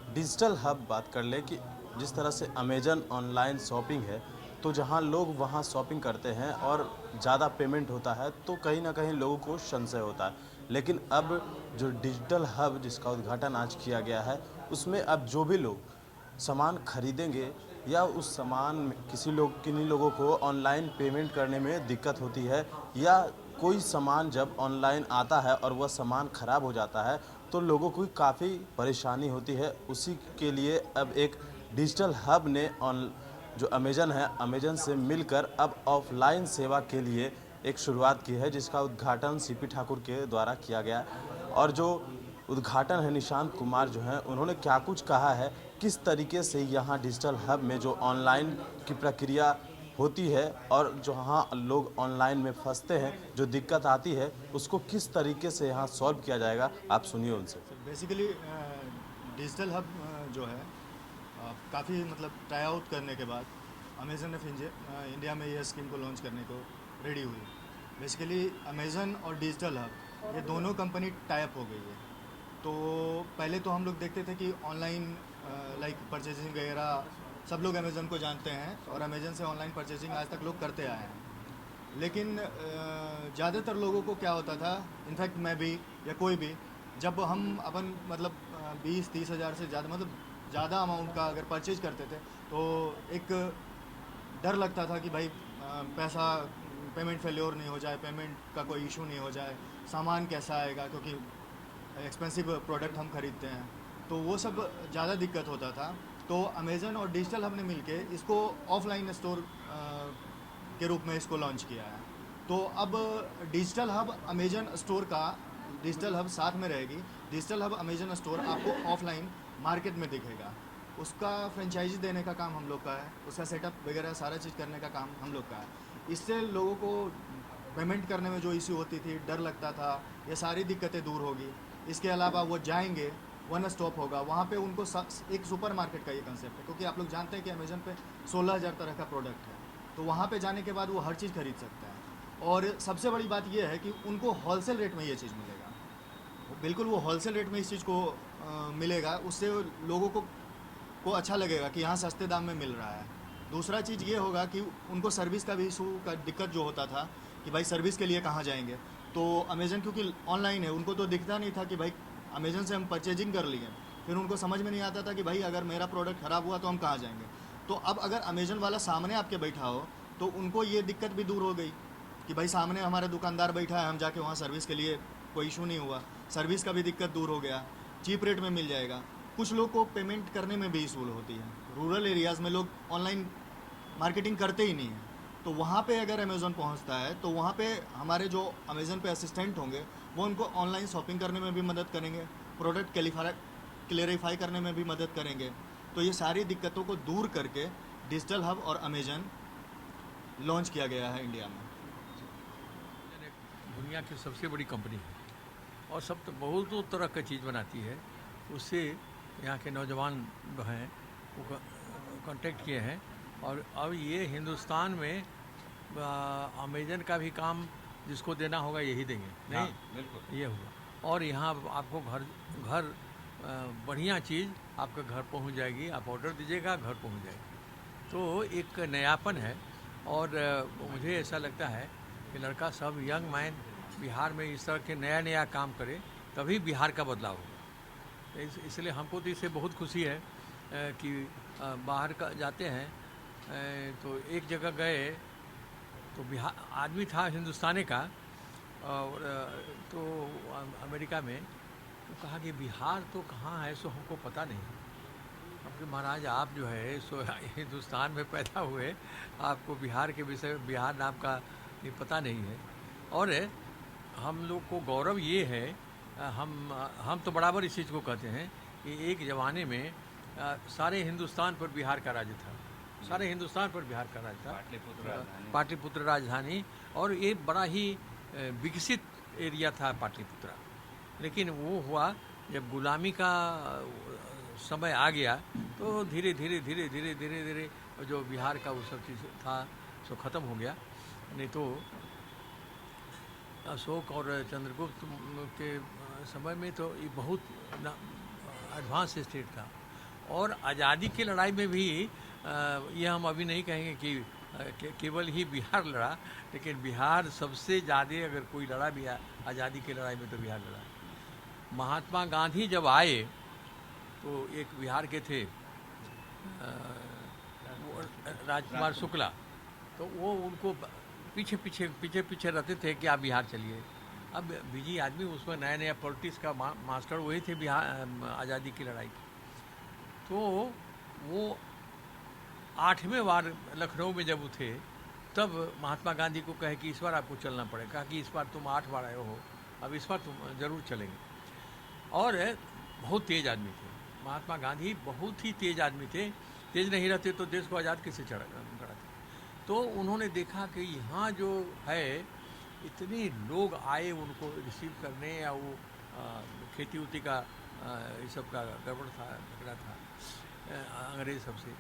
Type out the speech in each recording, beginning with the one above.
Digital hub बात कर ले कि जिस तरह से अमेजन ऑनलाइन शॉपिंग है, तो जहां लोग वहां शॉपिंग करते हैं और ज़्यादा पेमेंट होता है, तो कहीं ना कहीं लोगों को संशय होता है। लेकिन अब जो डिजिटल हब जिसका उद्घाटन आज किया गया है, उसमें अब जो भी लोग सामान खरीदेंगे या उस सामान में किन्हीं लोगों को ऑनलाइन पेमेंट करने में दिक्कत होती है, या कोई सामान जब ऑनलाइन आता है और वह सामान ख़राब हो जाता है, तो लोगों को काफ़ी परेशानी होती है। उसी के लिए अब एक डिजिटल हब ने ऑन जो अमेजन है, अमेजन से मिलकर अब ऑफलाइन सेवा के लिए एक शुरुआत की है, जिसका उद्घाटन सीपी ठाकुर के द्वारा किया गया। और जो उद्घाटन है, निशांत कुमार जो हैं, उन्होंने क्या कुछ कहा है, किस तरीके से यहाँ डिजिटल हब में जो ऑनलाइन की प्रक्रिया होती है और जहाँ लोग ऑनलाइन में फंसते हैं, जो दिक्कत आती है, उसको किस तरीके से यहाँ सॉल्व किया जाएगा, आप सुनिए उनसे। सर बेसिकली डिजिटल हब जो है काफ़ी मतलब ट्राई आउट करने के बाद अमेज़न ने इंडिया में ये स्कीम को लॉन्च करने को रेडी हुई। बेसिकली अमेज़न और डिजिटल हब ये दोनों कंपनी टाई अप हो गई है। तो पहले तो हम लोग देखते थे कि ऑनलाइन लाइक परचेजिंग वगैरह सब लोग अमेज़न को जानते हैं और अमेज़न से ऑनलाइन परचेजिंग आज तक लोग करते आए हैं। लेकिन ज़्यादातर लोगों को क्या होता था, इनफैक्ट मैं भी या कोई भी, जब हम अपन मतलब 20-30 हज़ार से ज़्यादा मतलब ज़्यादा अमाउंट का अगर परचेज करते थे तो एक डर लगता था कि भाई पैसा पेमेंट फेल्योर नहीं हो जाए, पेमेंट का कोई इशू नहीं हो जाए, सामान कैसा आएगा, क्योंकि एक्सपेंसिव प्रोडक्ट हम खरीदते हैं। तो वो सब ज़्यादा दिक्कत होता था। तो अमेज़न और डिजिटल हब ने मिलके इसको ऑफलाइन स्टोर के रूप में इसको लॉन्च किया है। तो अब डिजिटल हब अमेजन स्टोर का डिजिटल हब साथ में रहेगी। डिजिटल हब अमेजन स्टोर आपको ऑफलाइन मार्केट में दिखेगा। उसका फ्रेंचाइजी देने का काम हम लोग का है, उसका सेटअप वगैरह सारा चीज़ करने का काम हम लोग का है। इससे लोगों को पेमेंट करने में जो इशू होती थी, डर लगता था, ये सारी दिक्कतें दूर होगी। इसके अलावा वो जाएंगे, वन स्टॉप होगा वहाँ पे उनको एक सुपर मार्केट का ये कंसेप्ट है, क्योंकि आप लोग जानते हैं कि अमेजन पे 16,000 तरह का प्रोडक्ट है। तो वहाँ पे जाने के बाद वो हर चीज़ खरीद सकता है। और सबसे बड़ी बात ये है कि उनको होलसेल रेट में ये चीज़ मिलेगा। बिल्कुल वो होलसेल रेट में इस चीज़ को मिलेगा। उससे लोगों को अच्छा लगेगा कि यहाँ सस्ते दाम में मिल रहा है। दूसरा चीज़ ये होगा कि उनको सर्विस का भी इशू का दिक्कत जो होता था कि भाई सर्विस के लिए कहाँ जाएंगे। तो अमेज़न क्योंकि ऑनलाइन है, उनको तो दिखता नहीं था कि भाई अमेज़न से हम परचेजिंग कर लिए, फिर उनको समझ में नहीं आता था कि भाई अगर मेरा प्रोडक्ट ख़राब हुआ तो हम कहाँ जाएंगे। तो अब अगर अमेज़न वाला सामने आपके बैठा हो तो उनको ये दिक्कत भी दूर हो गई कि भाई सामने हमारा दुकानदार बैठा है, हम जाके वहाँ सर्विस के लिए कोई इशू नहीं हुआ, सर्विस का भी दिक्कत दूर हो गया, चीप रेट में मिल जाएगा। कुछ लोग को पेमेंट करने में भी इशू होती है। रूरल एरियाज़ में लोग ऑनलाइन मार्केटिंग करते ही नहीं हैं। तो वहाँ पे अगर अमेज़न पहुँचता है तो वहाँ पे हमारे जो अमेज़न पे असिस्टेंट होंगे वो उनको ऑनलाइन शॉपिंग करने में भी मदद करेंगे, प्रोडक्ट क्लेरिफाई करने में भी मदद करेंगे। तो ये सारी दिक्कतों को दूर करके डिजिटल हब और अमेज़न लॉन्च किया गया है इंडिया में। अमेज़न एक दुनिया की सबसे बड़ी कंपनी है और सब तो बहुत तरह की चीज़ बनाती है। उससे यहाँ के नौजवान जो हैं वो कांटेक्ट किए हैं और अब ये हिंदुस्तान में अमेज़न का भी काम जिसको देना होगा यही देंगे, हाँ, नहीं बिल्कुल। ये होगा। और यहाँ आपको घर घर बढ़िया चीज़ आपके घर पहुँच जाएगी, आप ऑर्डर दीजिएगा घर पहुँच जाएगी। तो एक नयापन है और मुझे ऐसा लगता है कि लड़का सब यंग मैन बिहार में इस तरह के नया नया काम करे, तभी बिहार का बदलाव होगा। इसलिए हमको तो इससे बहुत खुशी है कि बाहर का जाते हैं तो एक जगह गए तो बिहार आदमी था हिंदुस्तानी का और तो अमेरिका में तो कहा कि बिहार तो कहाँ है सो हमको पता नहीं। अब कि महाराज आप जो है सो हिंदुस्तान में पैदा हुए, आपको बिहार के विषय बिहार नाम का ये पता नहीं है। और हम लोग को गौरव ये है, हम तो बराबर इस चीज़ को कहते हैं कि एक ज़माने में सारे हिंदुस्तान पर बिहार का राज था, सारे हिंदुस्तान पर बिहार का राज था, पाटलिपुत्र राजधानी। और ये बड़ा ही विकसित एरिया था पाटलिपुत्रा। लेकिन वो हुआ जब गुलामी का समय आ गया तो धीरे धीरे धीरे धीरे धीरे धीरे जो बिहार का वो सब चीज़ था सो ख़त्म हो गया। नहीं तो अशोक और चंद्रगुप्त के समय में तो ये बहुत एडवांस स्टेट था। और आज़ादी की लड़ाई में भी ये हम अभी नहीं कहेंगे कि केवल ही बिहार लड़ा, लेकिन बिहार सबसे ज़्यादा अगर कोई लड़ा भी आज़ादी की लड़ाई में तो बिहार लड़ा। महात्मा गांधी जब आए तो एक बिहार के थे राजकुमार शुक्ला, तो वो उनको पीछे पीछे पीछे पीछे रहते थे कि आप बिहार चलिए। अब बिजी आदमी, उसमें नया नया पॉलिटिक्स का मास्टर वही थे बिहार आज़ादी की लड़ाई की। तो वो 8वें बार लखनऊ में जब थे तब महात्मा गांधी को कहे कि इस बार आपको चलना पड़ेगा। कहा कि इस बार तुम 8 बार आए हो, अब इस बार तुम ज़रूर चलेंगे। और बहुत तेज़ आदमी थे महात्मा गांधी, बहुत ही तेज़ आदमी थे। तेज़ नहीं रहते तो देश को आज़ाद कैसे कराते। तो उन्होंने देखा कि यहाँ जो है इतने लोग आए उनको रिसीव करने, या वो खेती उती का ये सब का गड़बड़ था, झगड़ा था अंग्रेज सबसे,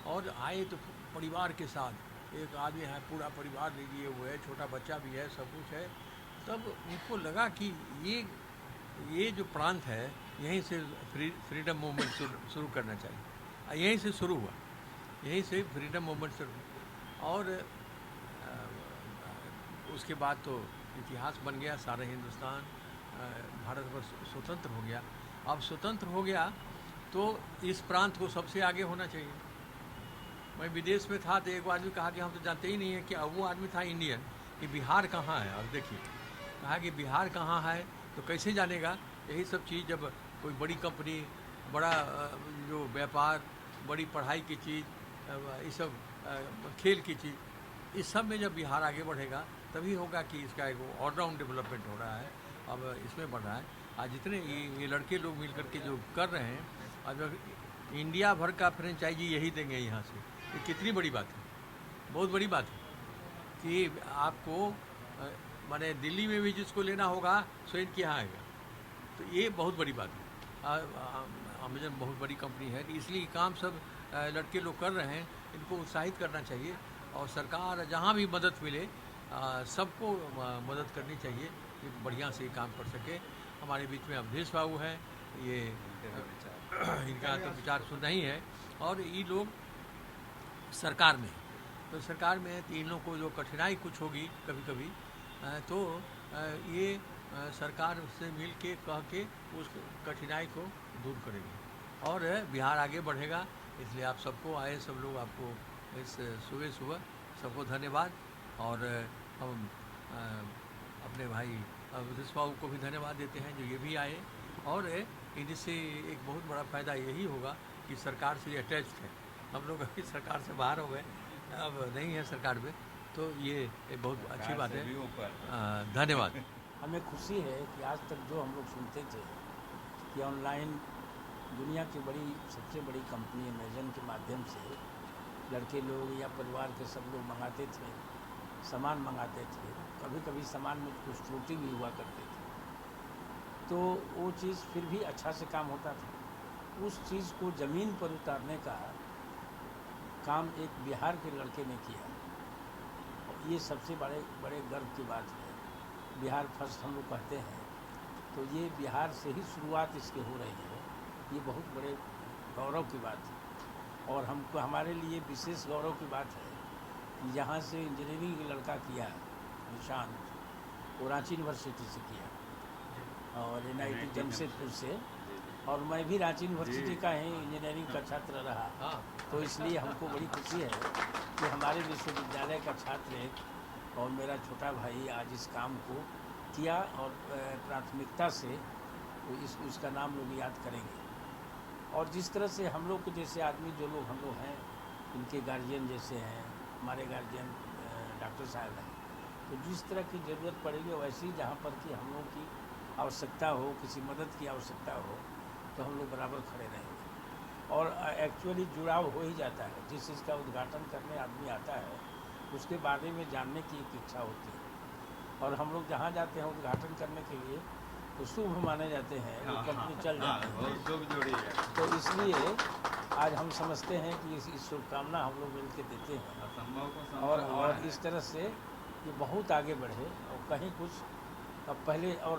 और आए तो परिवार के साथ, एक आदमी है पूरा परिवार लीजिए हुए है, छोटा बच्चा भी है, सब कुछ है। तब उनको लगा कि ये जो प्रांत है यहीं से फ्रीडम मूवमेंट शुरू करना चाहिए। यहीं से शुरू हुआ, यहीं से फ्रीडम मूवमेंट शुरू हुआ। और उसके बाद तो इतिहास बन गया, सारा हिंदुस्तान भारतवर्ष स्वतंत्र हो गया। अब स्वतंत्र हो गया तो इस प्रांत को सबसे आगे होना चाहिए। मैं विदेश में था तो एक आदमी कहा कि हम तो जानते ही नहीं है कि वो आदमी था इंडियन, कि बिहार कहाँ है। और देखिए कहा कि बिहार कहाँ है तो कैसे जानेगा। यही सब चीज़, जब कोई बड़ी कंपनी, बड़ा जो व्यापार, बड़ी पढ़ाई की चीज़, ये सब खेल की चीज़, इस सब में जब बिहार आगे बढ़ेगा तभी होगा कि इसका एक ऑलराउंड डेवलपमेंट हो रहा है। अब इसमें बढ़ रहा है। आज जितने ये लड़के लोग मिल करके जो कर रहे हैं, अब इंडिया भर का फ्रेंचाइजी यही देंगे यहाँ से। ये कितनी बड़ी बात है, बहुत बड़ी बात है कि आपको माने दिल्ली में भी जिसको लेना होगा स्वयं के यहाँ आएगा। तो ये बहुत बड़ी बात है। अमेजन बहुत बड़ी कंपनी है, इसलिए काम सब लड़के लोग कर रहे हैं। इनको उत्साहित करना चाहिए और सरकार जहाँ भी मदद मिले सबको मदद करनी चाहिए कि बढ़िया से काम कर सके। हमारे बीच में अवधेश बाबू हैं, ये इनका तो विचार सुनना ही है। और ये लोग सरकार में, तो सरकार में इन लोगों को जो कठिनाई कुछ होगी कभी कभी, तो ये सरकार उससे मिल के कह के उस कठिनाई को दूर करेगी और बिहार आगे बढ़ेगा। इसलिए आप सबको आए, सब लोग आपको इस सुबह सबको धन्यवाद। और हम अपने भाई अवधेश बाबू को भी धन्यवाद देते हैं जो ये भी आए। और इनसे एक बहुत बड़ा फ़ायदा यही होगा कि सरकार से अटैच्ड है। हम लोग अभी सरकार से बाहर हो गए, अब नहीं है सरकार में, तो ये बहुत अच्छी बात है। धन्यवाद। हमें खुशी है कि आज तक जो हम लोग सुनते थे कि ऑनलाइन दुनिया की सबसे बड़ी कंपनी अमेजन के माध्यम से लड़के लोग या परिवार के सब लोग मंगाते थे, सामान मंगाते थे। कभी कभी सामान में कुछ त्रुटि भी हुआ करती थी, तो वो चीज़ फिर भी अच्छा से काम होता था। उस चीज़ को ज़मीन पर उतारने का काम एक बिहार के लड़के ने किया। ये सबसे बड़े गर्व की बात है। बिहार फर्स्ट हम लोग कहते हैं, तो ये बिहार से ही शुरुआत इसकी हो रही है। ये बहुत बड़े गौरव की बात है और हमको, हमारे लिए विशेष गौरव की बात है कि यहाँ से इंजीनियरिंग लड़का किया निशांत, वो रांची यूनिवर्सिटी से किया और NIT जमशेदपुर से, और मैं भी रांची यूनिवर्सिटी का ही इंजीनियरिंग का छात्र रहा। तो इसलिए हमको बड़ी खुशी है कि हमारे विश्वविद्यालय का छात्र एक और मेरा छोटा भाई आज इस काम को किया और प्राथमिकता से इसका नाम लोग याद करेंगे। और जिस तरह से हम लोग के जैसे आदमी जो लोग हम लोग हैं, इनके गार्जियन जैसे हैं, हमारे गार्जियन डॉक्टर साहब हैं, तो जिस तरह की ज़रूरत पड़ेगी वैसे ही जहाँ पर कि हम लोग की आवश्यकता हो, किसी मदद की आवश्यकता हो, तो हम लोग बराबर खड़े रहेंगे। और एक्चुअली जुड़ाव हो ही जाता है। जिस चीज़ का उद्घाटन करने आदमी आता है उसके बारे में जानने की एक इच्छा होती है। और हम लोग जहाँ जाते हैं उद्घाटन करने के लिए तो शुभ माने जाते हैं, वो कंपनी चल जाती है। तो इसलिए आज हम समझते हैं कि इस शुभकामना हम लोग मिल के देते हैं और इस तरह से ये बहुत आगे बढ़े। और कहीं कुछ अब पहले, और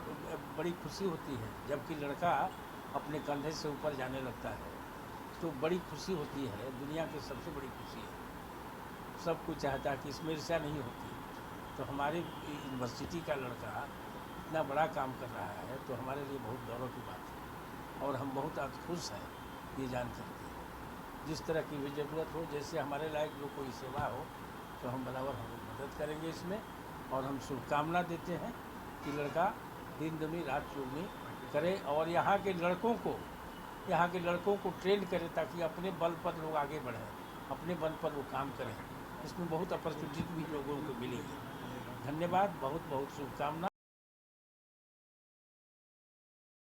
बड़ी खुशी होती है जबकि लड़का अपने कंधे से ऊपर जाने लगता है। तो बड़ी खुशी होती है, दुनिया की सबसे बड़ी खुशी है। सब कुछ चाहता है कि इसमें ईर्ष्या नहीं होती। तो हमारे यूनिवर्सिटी का लड़का इतना बड़ा काम कर रहा है तो हमारे लिए बहुत गौरव की बात है और हम बहुत आज खुश हैं ये जान करके। जिस तरह की भी ज़रूरत हो, जैसे हमारे लायक जो कोई सेवा हो तो हम बराबर हम लोग मदद करेंगे इसमें। और हम शुभकामना देते हैं कि लड़का दिन दुनी रात चौगुनी करे और यहाँ के लड़कों को ट्रेन करे ताकि अपने बल पर लोग आगे बढ़ें, अपने बल पर वो काम करें। इसमें बहुत अपॉर्चुनिटी भी लोगों को मिली है। धन्यवाद, बहुत बहुत शुभकामना।